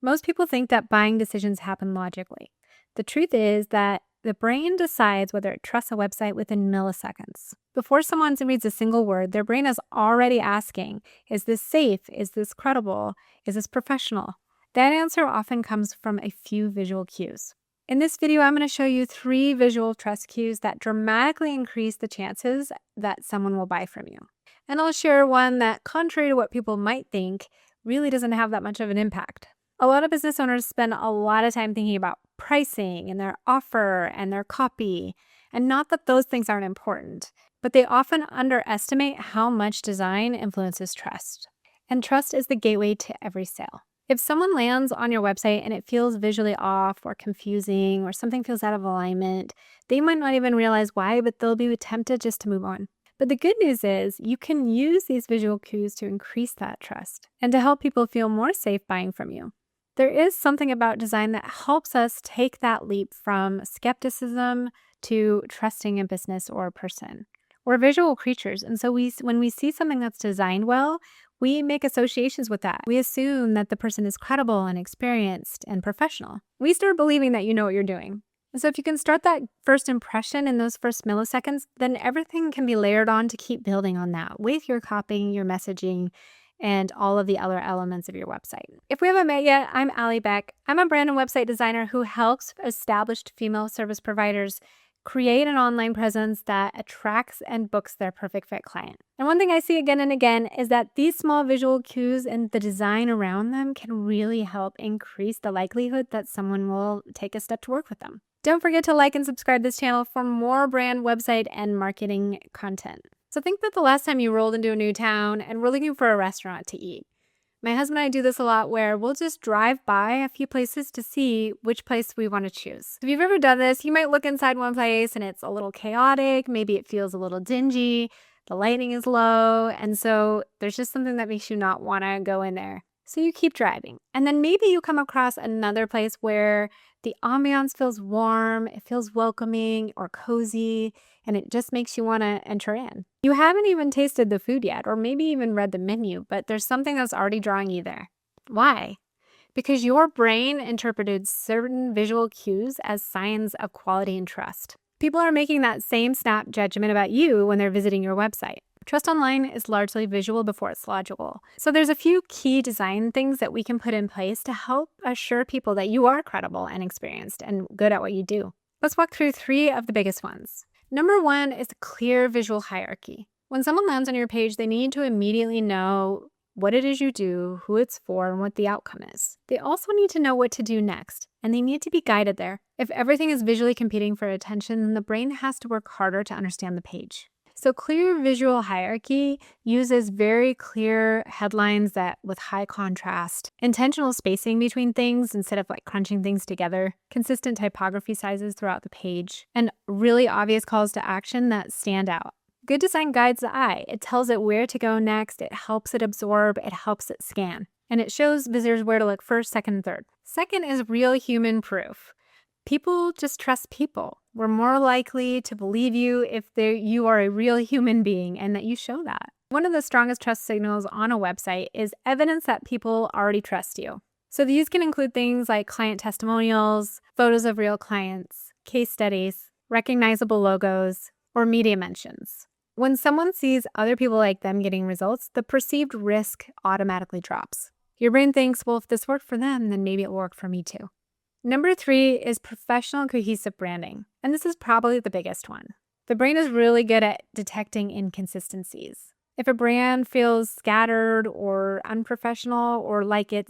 Most people think that buying decisions happen logically. The truth is that the brain decides whether it trusts a website within milliseconds. Before someone reads a single word, their brain is already asking, is this safe? Is this credible? Is this professional? That answer often comes from a few visual cues. In this video, I'm going to show you 3 visual trust cues that dramatically increase the chances that someone will buy from you. And I'll share one that, contrary to what people might think, really doesn't have that much of an impact. A lot of business owners spend a lot of time thinking about pricing and their offer and their copy. And not that those things aren't important, but they often underestimate how much design influences trust. And trust is the gateway to every sale. If someone lands on your website and it feels visually off or confusing or something feels out of alignment, they might not even realize why, but they'll be tempted just to move on. But the good news is you can use these visual cues to increase that trust and to help people feel more safe buying from you. There is something about design that helps us take that leap from skepticism to trusting a business or a person. We're visual creatures, and so when we see something that's designed well, we make associations with that. We assume that the person is credible and experienced and professional. We start believing that you know what you're doing. And so if you can start that first impression in those first milliseconds, then everything can be layered on to keep building on that with your copying, your messaging, and all of the other elements of your website. If we haven't met yet, I'm Alli Beck. I'm a brand and website designer who helps established female service providers create an online presence that attracts and books their perfect fit client. And one thing I see again and again is that these small visual cues and the design around them can really help increase the likelihood that someone will take a step to work with them. Don't forget to like and subscribe to this channel for more brand, website, and marketing content. So think about the last time you rolled into a new town and we're looking for a restaurant to eat. My husband and I do this a lot where we'll just drive by a few places to see which place we want to choose. If you've ever done this, you might look inside one place and it's a little chaotic. Maybe it feels a little dingy. The lighting is low. And so there's just something that makes you not want to go in there. So you keep driving. And then maybe you come across another place where the ambiance feels warm, it feels welcoming or cozy, and it just makes you want to enter in. You haven't even tasted the food yet, or maybe even read the menu, but there's something that's already drawing you there. Why? Because your brain interpreted certain visual cues as signs of quality and trust. People are making that same snap judgment about you when they're visiting your website. Trust online is largely visual before it's logical. So there's a few key design things that we can put in place to help assure people that you are credible and experienced and good at what you do. Let's walk through 3 of the biggest ones. Number 1 is a clear visual hierarchy. When someone lands on your page, they need to immediately know what it is you do, who it's for, and what the outcome is. They also need to know what to do next, and they need to be guided there. If everything is visually competing for attention, then the brain has to work harder to understand the page. So clear visual hierarchy uses very clear headlines that with high contrast, intentional spacing between things instead of crunching things together, consistent typography sizes throughout the page, and really obvious calls to action that stand out. Good design guides the eye. It tells it where to go next, it helps it absorb, it helps it scan, and it shows visitors where to look first, second, and third. Second is real human proof. People just trust people. We're more likely to believe you if you are a real human being and that you show that. One of the strongest trust signals on a website is evidence that people already trust you. So these can include things like client testimonials, photos of real clients, case studies, recognizable logos, or media mentions. When someone sees other people like them getting results, the perceived risk automatically drops. Your brain thinks, well, if this worked for them, then maybe it will work for me too. Number 3 is professional cohesive branding, and this is probably the biggest one. The brain is really good at detecting inconsistencies. If a brand feels scattered or unprofessional or like it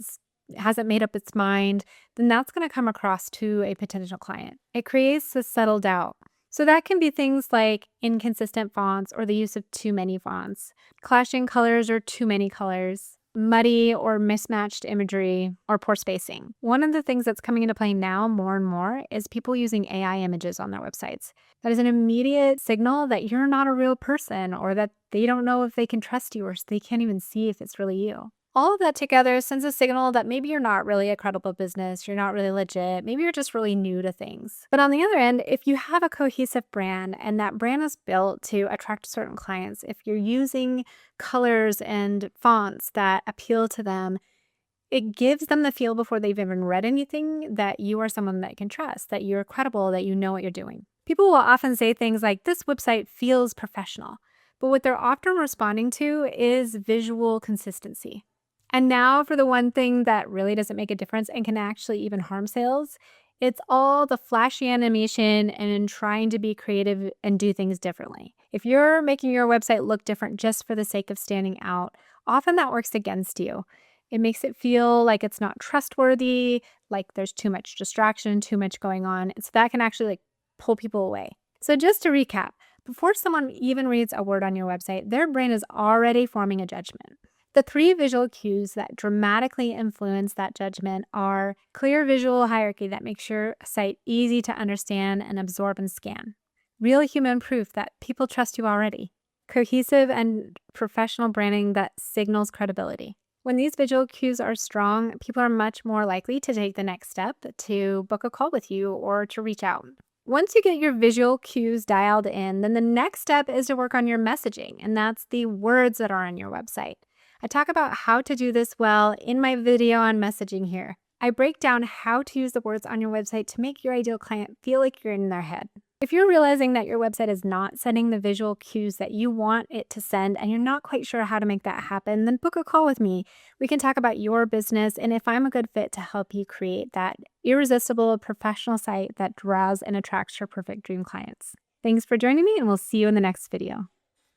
hasn't made up its mind, then that's going to come across to a potential client. It creates a subtle doubt. So that can be things like inconsistent fonts or the use of too many fonts, clashing colors or too many colors, muddy or mismatched imagery, or poor spacing. One of the things that's coming into play now more and more is people using AI images on their websites. That is an immediate signal that you're not a real person or that they don't know if they can trust you or they can't even see if it's really you. All of that together sends a signal that maybe you're not really a credible business, you're not really legit, maybe you're just really new to things. But on the other end, if you have a cohesive brand and that brand is built to attract certain clients, if you're using colors and fonts that appeal to them, It gives them the feel before they've even read anything that you are someone that can trust, that you're credible, that you know what you're doing. People will often say things like, this website feels professional, but what they're often responding to is visual consistency. And now for the one thing that really doesn't make a difference and can actually even harm sales, it's all the flashy animation and trying to be creative and do things differently. If you're making your website look different just for the sake of standing out, often that works against you. It makes it feel like it's not trustworthy, like there's too much distraction, too much going on. So that can actually pull people away. So just to recap, before someone even reads a word on your website, their brain is already forming a judgment. The 3 visual cues that dramatically influence that judgment are clear visual hierarchy that makes your site easy to understand and absorb and scan, real human proof that people trust you already, cohesive and professional branding that signals credibility. When these visual cues are strong, people are much more likely to take the next step, to book a call with you, or to reach out. Once you get your visual cues dialed in, then the next step is to work on your messaging, and that's the words that are on your website. I talk about how to do this well in my video on messaging here. I break down how to use the words on your website to make your ideal client feel like you're in their head. If you're realizing that your website is not sending the visual cues that you want it to send and you're not quite sure how to make that happen, then book a call with me. We can talk about your business and if I'm a good fit to help you create that irresistible professional site that draws and attracts your perfect dream clients. Thanks for joining me, and we'll see you in the next video.